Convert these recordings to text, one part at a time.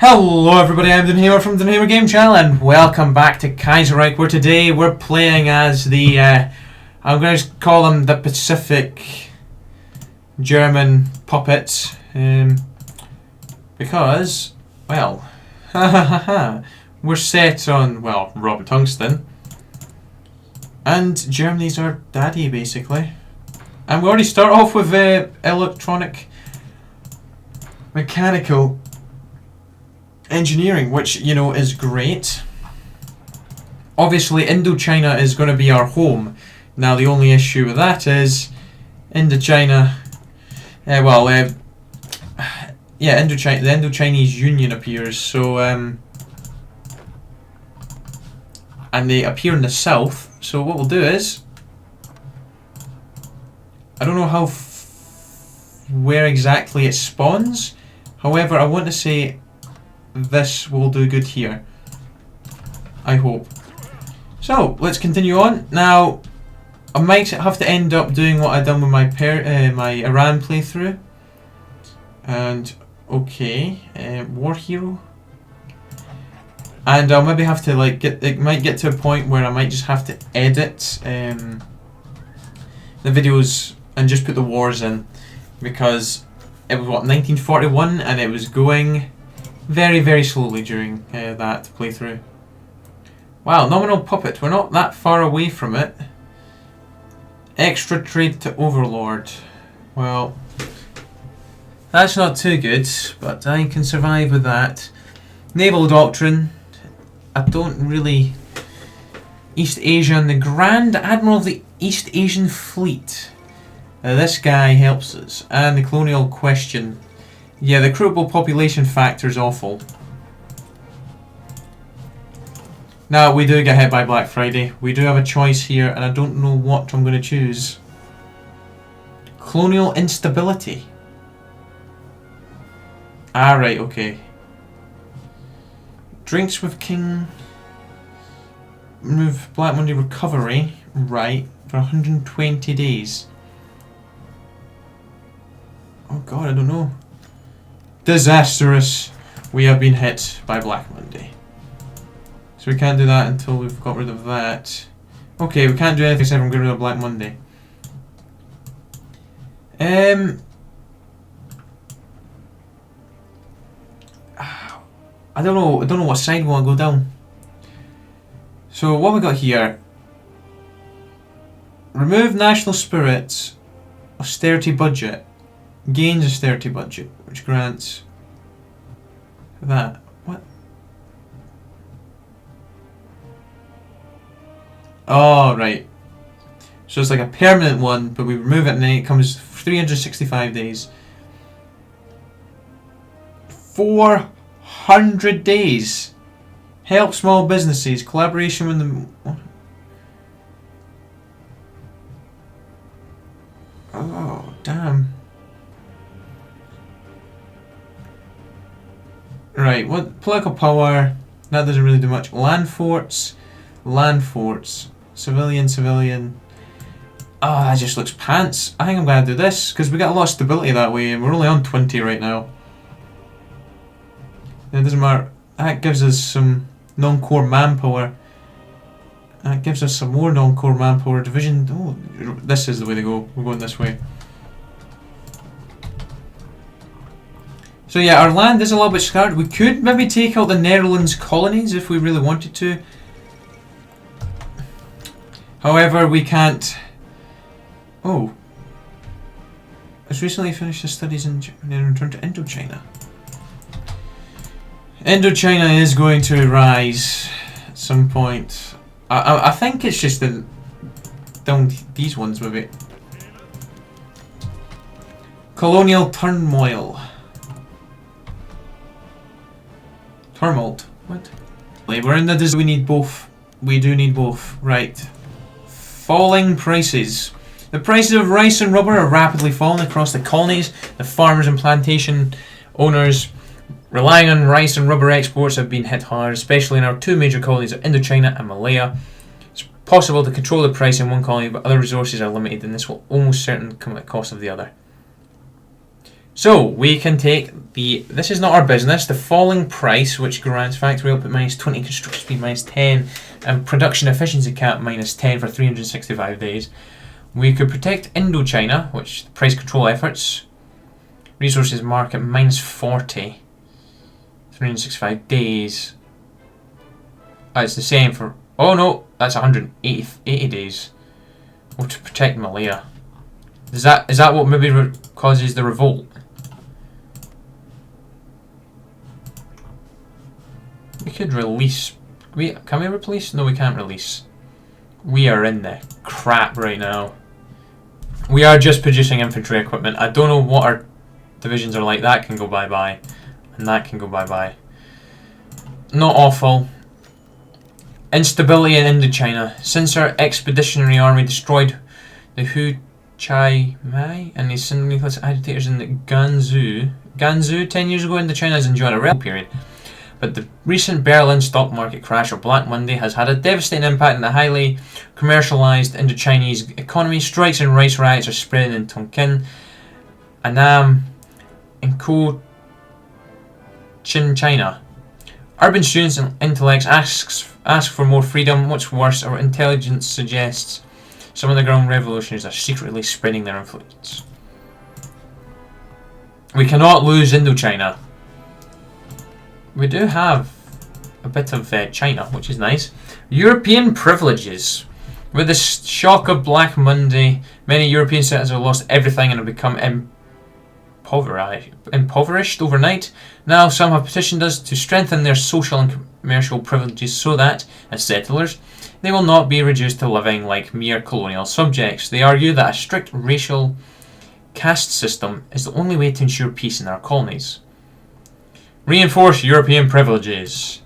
Hello everybody, I'm Dunhammer from Dunhammer Game Channel and welcome back to Kaiserreich, where today we're playing as the, I'm going to call them the Pacific German puppets, because, well, we're set on, well, Robert Tungsten, and Germany's our daddy basically. And we already start off with electronic, mechanical engineering, which, you know, is great. Obviously Indochina is going to be our home. Now the only issue with that is Indochina, the Indo-Chinese Union appears, so and they appear in the south. So what we'll do is, I don't know where exactly it spawns, however I want to say this will do good here, I hope. So let's continue on. Now I might have to end up doing what I've done with my Iran playthrough. And okay, war hero. And I'll maybe have to it might get to a point where I might just have to edit the videos and just put the wars in, because it was what, 1941, and it was going very, very slowly during that playthrough. Wow, nominal puppet. We're not that far away from it. Extra trade to Overlord. Well, that's not too good, but I can survive with that. Naval Doctrine. I don't really... East Asia and the Grand Admiral of the East Asian Fleet. This guy helps us. And the Colonial Question. Yeah, the recruitable population factor is awful. Now, we do get hit by Black Friday. We do have a choice here, and I don't know what I'm going to choose. Colonial instability. Ah, right, okay. Drinks with King. Remove Black Monday recovery. Right, for 120 days. Oh god, I don't know. Disastrous. We have been hit by Black Monday. So we can't do that until we've got rid of that. Okay, we can't do anything except for getting rid of Black Monday. I don't know what side we want to go down. So what we got here? Remove national spirits, austerity budget. Gains austerity budget, which grants that. What? Oh, right. So it's like a permanent one, but we remove it and then it comes 365 days. 400 days. Help small businesses. Collaboration with the... Oh, damn. Right, what political power? That doesn't really do much. Land forts, civilian. Ah, that just looks pants. I think I'm gonna do this because we got a lot of stability that way, and we're only on 20 right now. It doesn't matter. That gives us some non-core manpower. That gives us some more non-core manpower. Division. Oh, this is the way to go. We're going this way. So yeah, our land is a little bit scarred. We could maybe take out the Netherlands colonies if we really wanted to. However, we can't... Oh. Has recently finished his studies in Germany and returned to Indochina. Indochina is going to rise at some point. I think it's just down these ones maybe. Colonial turmoil. Tumult. What? We're in the... We need both. We do need both. Right. Falling prices. The prices of rice and rubber are rapidly falling across the colonies. The farmers and plantation owners relying on rice and rubber exports have been hit hard, especially in our two major colonies of Indochina and Malaya. It's possible to control the price in one colony, but other resources are limited, and this will almost certainly come at the cost of the other. So we can take the, this is not our business, the falling price, which grants factory output -20, construction speed -10, and production efficiency cap -10 for 365 days. We could protect Indochina, which price control efforts, resources market -40, 365 days. It's the same for, oh no, that's 180 days. Oh, to protect Malaya. Is that what maybe causes the revolt? We could release. Can we release? No, we can't release. We are in the crap right now. We are just producing infantry equipment. I don't know what our divisions are like. That can go bye-bye. And that can go bye-bye. Not awful. Instability in Indochina. Since our expeditionary army destroyed the Chai Mai and the syndicalist agitators in the Gansu 10 years ago, Indochina has enjoyed a real period. But the recent Berlin stock market crash, or Black Monday, has had a devastating impact on the highly commercialized Indochinese economy. Strikes and rice riots are spreading in Tonkin, Annam, and Cochin, China. Urban students and intellects ask for more freedom. What's worse, our intelligence suggests some of the ground revolutionaries are secretly spreading their influence. We cannot lose Indochina. We do have a bit of China, which is nice. European privileges. With the shock of Black Monday, many European citizens have lost everything and have become impoverished overnight. Now some have petitioned us to strengthen their social and commercial privileges so that, as settlers, they will not be reduced to living like mere colonial subjects. They argue that a strict racial caste system is the only way to ensure peace in our colonies. Reinforce European privileges,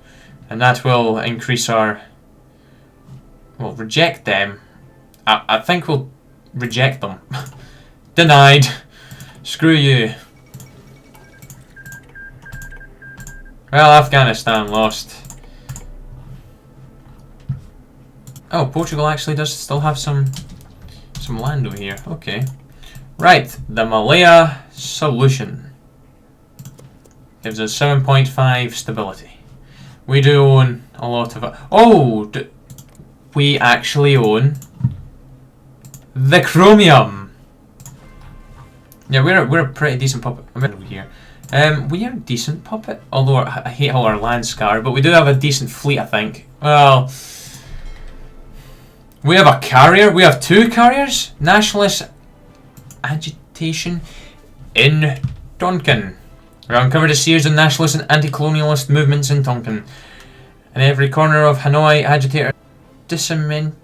and that will increase our... We'll reject them. I think we'll reject them. Denied. Screw you. Well, Afghanistan lost. Oh, Portugal actually does still have some land over here. Okay. Right, the Malaya solution. Gives us 7.5 stability. We do own a lot of it. Oh! We actually own the chromium. Yeah, we're a pretty decent puppet. I'm over here. We are a decent puppet, although I hate how our land's scattered, but we do have a decent fleet, I think. Well, we have a carrier. We have 2 carriers. Nationalist agitation in Tonkin. We uncovered a series of nationalist and anti-colonialist movements in Tonkin. In every corner of Hanoi, agitators disseminating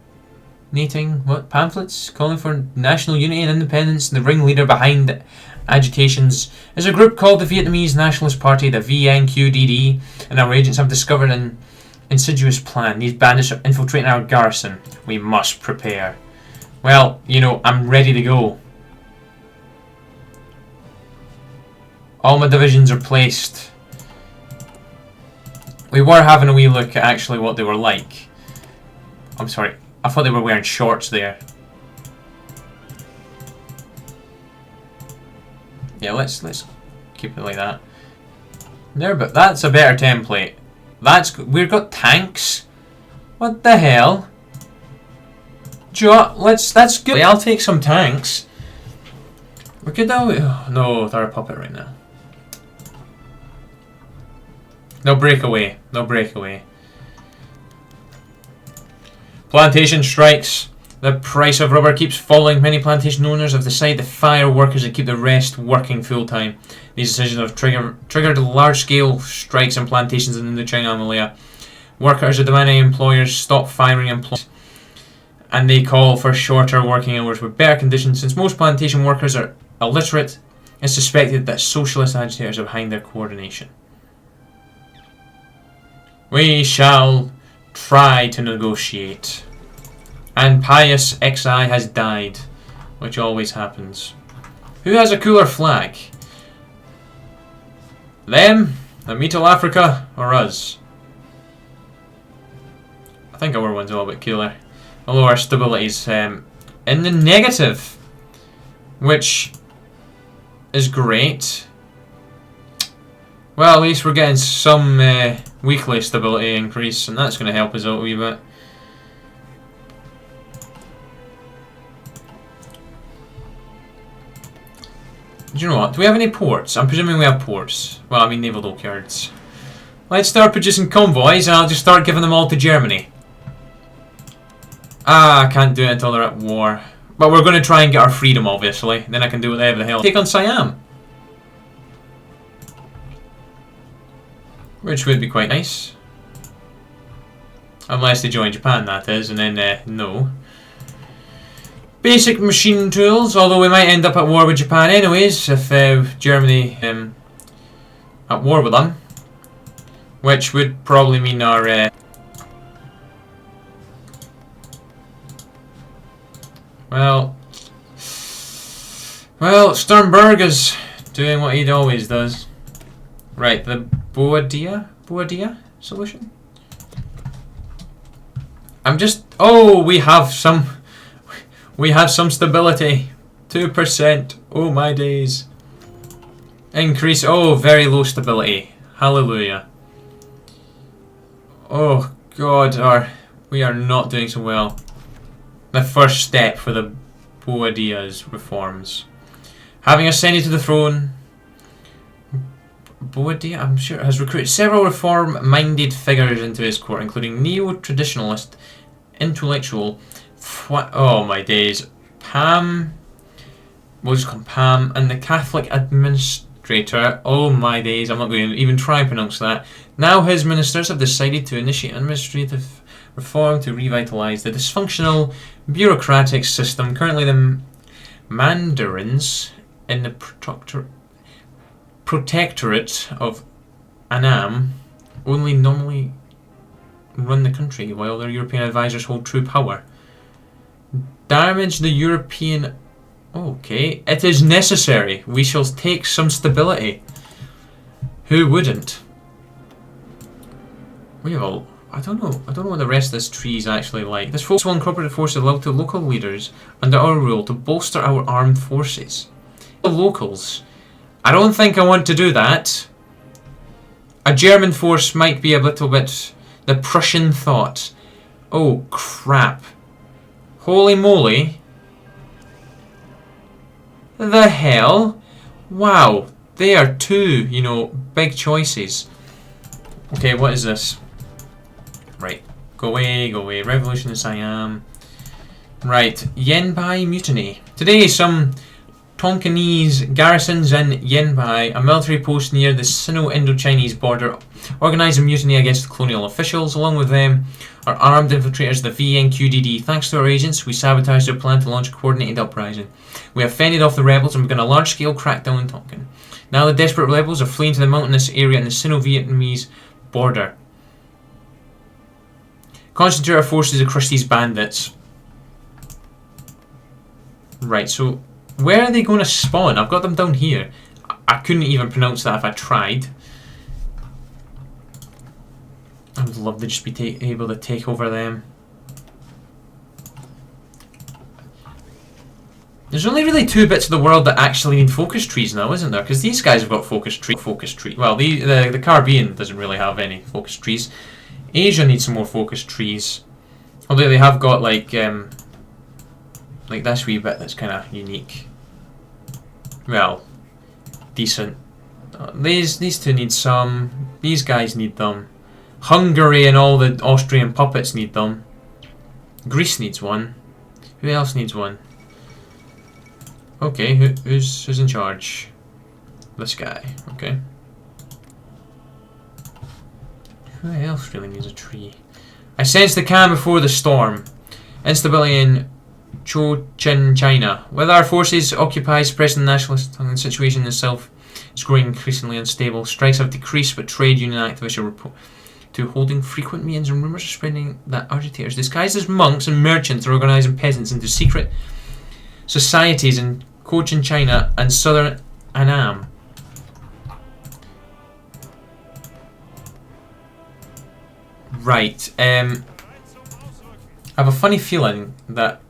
pamphlets calling for national unity and independence. The ringleader behind agitations is a group called the Vietnamese Nationalist Party, the VNQDD, and our agents have discovered an insidious plan. These bandits are infiltrating our garrison. We must prepare. Well, you know, I'm ready to go. All my divisions are placed. We were having a wee look at actually what they were like. I'm sorry, I thought they were wearing shorts there. Yeah, let's keep it like that. There, but that's a better template. We've got tanks. What the hell? That's good. I'll take some tanks. We could oh, no, they're a puppet right now. No breakaway. No breakaway. Plantation strikes. The price of rubber keeps falling. Many plantation owners have decided to fire workers and keep the rest working full time. These decisions have triggered large-scale strikes in plantations in Indochina and Malaya. Workers are demanding employers stop firing employees, and they call for shorter working hours with better conditions. Since most plantation workers are illiterate, it's suspected that socialist agitators are behind their coordination. We shall try to negotiate. And Pius XI has died, which always happens. Who has a cooler flag? Them, the Middle Africa, or us? I think our one's a little bit cooler. Although our stability's in the negative. Which is great. Well, at least we're getting some weekly stability increase, and that's going to help us out a wee bit. Do you know what? Do we have any ports? I'm presuming we have ports. Well, I mean naval dockyards. Let's start producing convoys, and I'll just start giving them all to Germany. Ah, I can't do it until they're at war. But we're going to try and get our freedom, obviously. Then I can do whatever the hell. Take on Siam. Which would be quite nice. Unless they join Japan, that is, and then, no. Basic machine tools, although we might end up at war with Japan anyways, if Germany at war with them. Which would probably mean our... Well, Sternberg is doing what he always does. Right, the Boadia solution? I'm just... Oh, we have some stability. 2%. Oh my days. Increase. Oh, very low stability. Hallelujah. Oh God, we are not doing so well. The first step for the Boadia's reforms. Having ascended to the throne, Boadia, I'm sure, has recruited several reform-minded figures into his court, including neo-traditionalist, intellectual, oh my days, Pam, we'll just call him Pam, and the Catholic administrator, oh my days, I'm not going to even try and pronounce that. Now his ministers have decided to initiate administrative reform to revitalise the dysfunctional bureaucratic system. Currently the mandarins in the protectorate of Annam only nominally run the country, while their European advisors hold true power. Damage the European... Okay, it is necessary. We shall take some stability. Who wouldn't? We have a... I don't know what the rest of this tree is actually like. This will incorporate forces allowed to local leaders under our rule to bolster our armed forces. The locals. I don't think I want to do that. A German force might be a little bit... The Prussian thought. Oh, crap. Holy moly. The hell? Wow. They are two, you know, big choices. Okay, what is this? Right. Go away, go away. Revolution in Siam. Right. Yenbai Mutiny. Today, some Tonkinese garrisons in Yenbai, a military post near the Sino-Indo-Chinese border, organised a mutiny against the colonial officials. Along with them are armed infiltrators, the VNQDD. Thanks to our agents, we sabotaged their plan to launch a coordinated uprising. We have fended off the rebels and begun a large-scale crackdown in Tonkin. Now the desperate rebels are fleeing to the mountainous area in the Sino-Vietnamese border. Concentrate our forces to crush these bandits. Right, so where are they going to spawn? I've got them down here. I couldn't even pronounce that if I tried. I would love to just be able to take over them. There's only really two bits of the world that actually need focus trees now, isn't there? Because these guys have got focus tree. Well, the Caribbean doesn't really have any focus trees. Asia needs some more focus trees. Although they have got like this wee bit that's kind of unique. Well, decent. These two need some. These guys need them. Hungary and all the Austrian puppets need them. Greece needs one. Who else needs one? Okay, who's in charge? This guy. Okay. Who else really needs a tree? I sense the calm before the storm. Instability in Cochin, China. Whether our forces occupy suppressing the nationalist situation itself is growing increasingly unstable. Strikes have decreased, but trade union activists are to holding frequent meetings, and rumours are spreading that agitators disguised as monks and merchants are organising peasants into secret societies in Cochin, China and southern Annam. Right, I have a funny feeling that...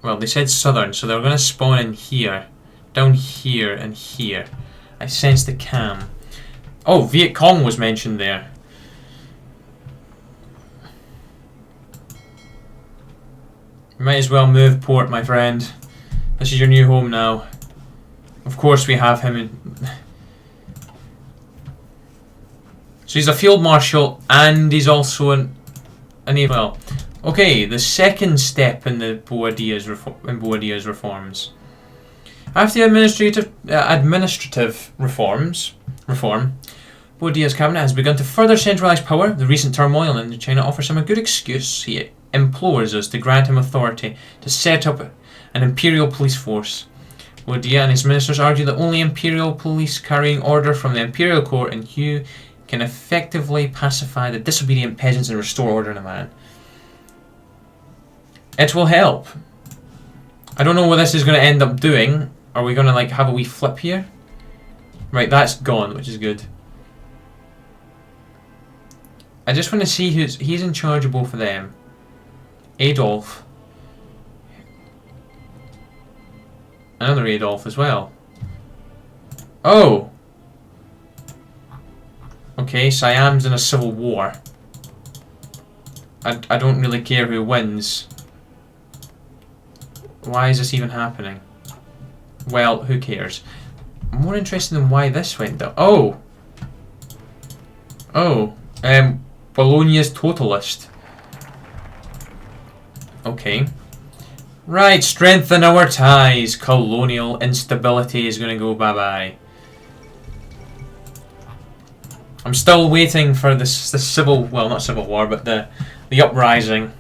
Well, they said southern, so they're going to spawn in here. down here and here. I sense the cam. Oh, Veit Cong was mentioned there. You might as well move, Port, my friend. This is your new home now. Of course we have him in... So he's a field marshal and he's also an well. Okay, the second step in the Boadia's reforms. After the administrative reform, Boadia's cabinet has begun to further centralise power. The recent turmoil in China offers him a good excuse. He implores us to grant him authority to set up an imperial police force. Boadia and his ministers argue that only imperial police carrying order from the imperial court and Hugh can effectively pacify the disobedient peasants and restore order in a man. It will help. I don't know what this is going to end up doing. Are we going to like have a wee flip here? Right, that's gone, which is good. I just want to see he's in charge of both of them. Adolf. Another Adolf as well. Oh! Okay, Siam's in a civil war. I don't really care who wins. Why is this even happening? Well, who cares? I'm more interested in why this went down. Oh! Oh. Bologna's totalist. Okay. Right, strengthen our ties. Colonial instability is gonna go bye-bye. I'm still waiting for the civil, well, not civil war, but the uprising.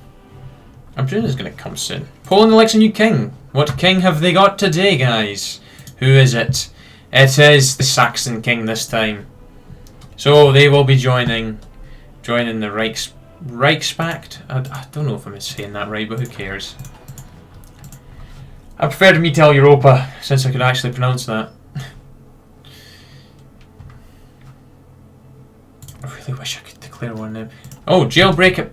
I'm sure it's gonna come soon. Poland elects a new king. What king have they got today, guys? Who is it? It is the Saxon king this time. So they will be joining the Reichspakt. I don't know if I'm saying that right, but who cares? I prefer to Mittel Europa, since I could actually pronounce that. I really wish I could declare one now. Oh, jailbreak at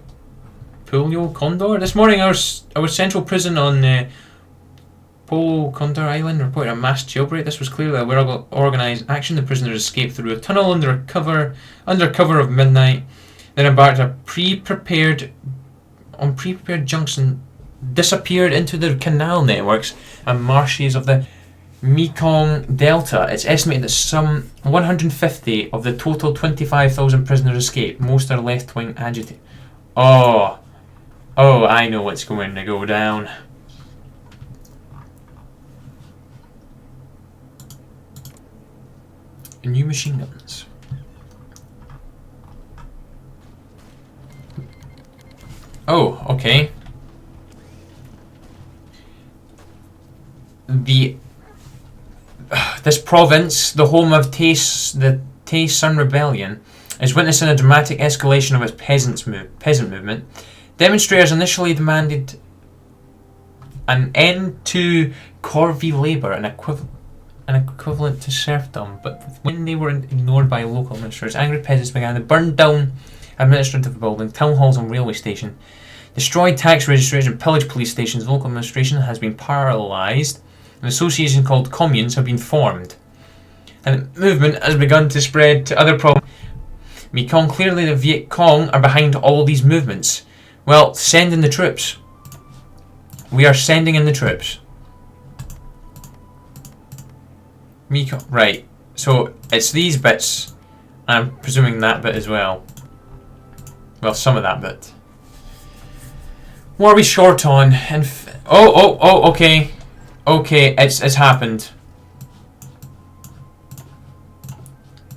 Pulo Condor. This morning our central prison on Pulo Condor Island reported a mass jailbreak. This was clearly a well-organised action. The prisoners escaped through a tunnel under cover of midnight, then embarked on pre-prepared junction, disappeared into the canal networks and marshes of the Mekong Delta. It's estimated that some 150 of the total 25,000 prisoners escaped. Most are left-wing agitators. Oh, I know what's going to go down. New machine guns. Oh, okay. This province, the home of the Tay Sun Rebellion, is witnessing a dramatic escalation of its peasant movement. Demonstrators initially demanded an end to corvée labour, an equivalent to serfdom, but when they were ignored by local administrators, angry peasants began to burn down administrative buildings, town halls and railway stations, destroy tax registries and pillage police stations. Local administration has been paralysed. An association called communes have been formed, and the movement has begun to spread to other provinces. Mekong, clearly the Veit Cong are behind all these movements. Well, send in the troops. We are sending in the troops. Mekong, right, so it's these bits, and I'm presuming that bit as well. Well, some of that bit. What are we short on? Okay. Okay, it's happened.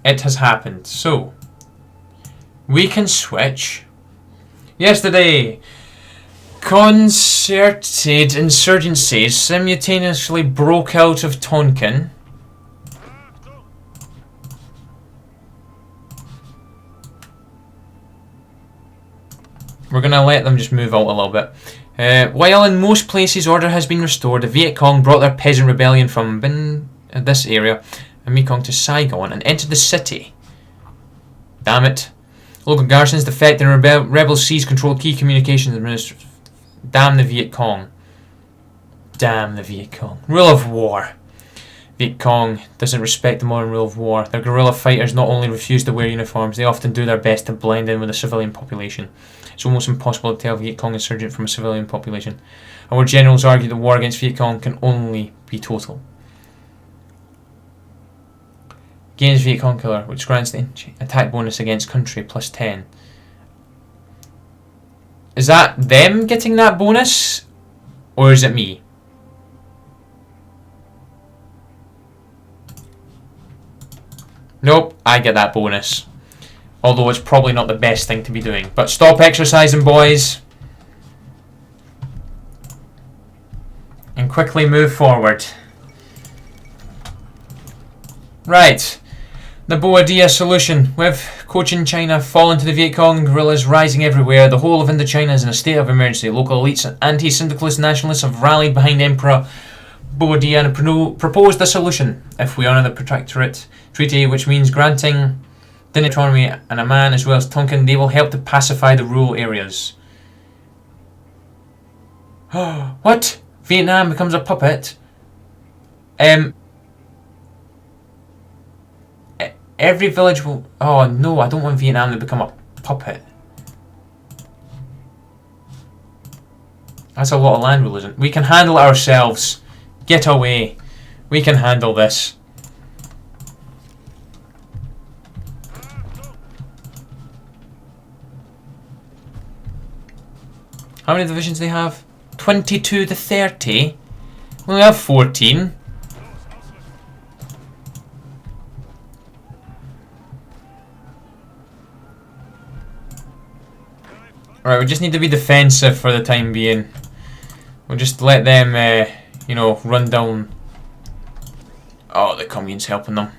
It has happened. So, we can switch. Yesterday, concerted insurgencies simultaneously broke out of Tonkin. We're going to let them just move out a little bit. While in most places order has been restored, the Veit Cong brought their peasant rebellion from this area and Mekong to Saigon and entered the city. Damn it. Local garrisons defected and rebels seized control of key communications administrators. Damn the Veit Cong. Damn the Veit Cong. Rule of war. Veit Cong doesn't respect the modern rule of war. Their guerrilla fighters not only refuse to wear uniforms, they often do their best to blend in with the civilian population. It's almost impossible to tell a Veit Cong insurgent from a civilian population. Our generals argue that war against Veit Cong can only be total. Gains Veit Cong killer, which grants the attack bonus against country plus 10. Is that them getting that bonus? Or is it me? Nope, I get that bonus. Although it's probably not the best thing to be doing. But stop exercising, boys. And quickly move forward. Right. The Boadia solution. With Cochin China fallen to the Viet Cong, guerrillas rising everywhere, the whole of Indochina is in a state of emergency. Local elites and anti-syndicalist nationalists have rallied behind Emperor Boadia and proposed a solution. If we honour the Protectorate Treaty, which means granting Din autonomy and Amman as well as Tonkin, they will help to pacify the rural areas. What? Vietnam becomes a puppet? Every village will... Oh no, I don't want Vietnam to become a puppet. That's a lot of land we're losing. We can handle it ourselves. Get away. We can handle this. How many divisions do they have? 22 to 30? We only have 14. Alright, we just need to be defensive for the time being. We'll just let them, you know, run down. Oh, the commune's helping them.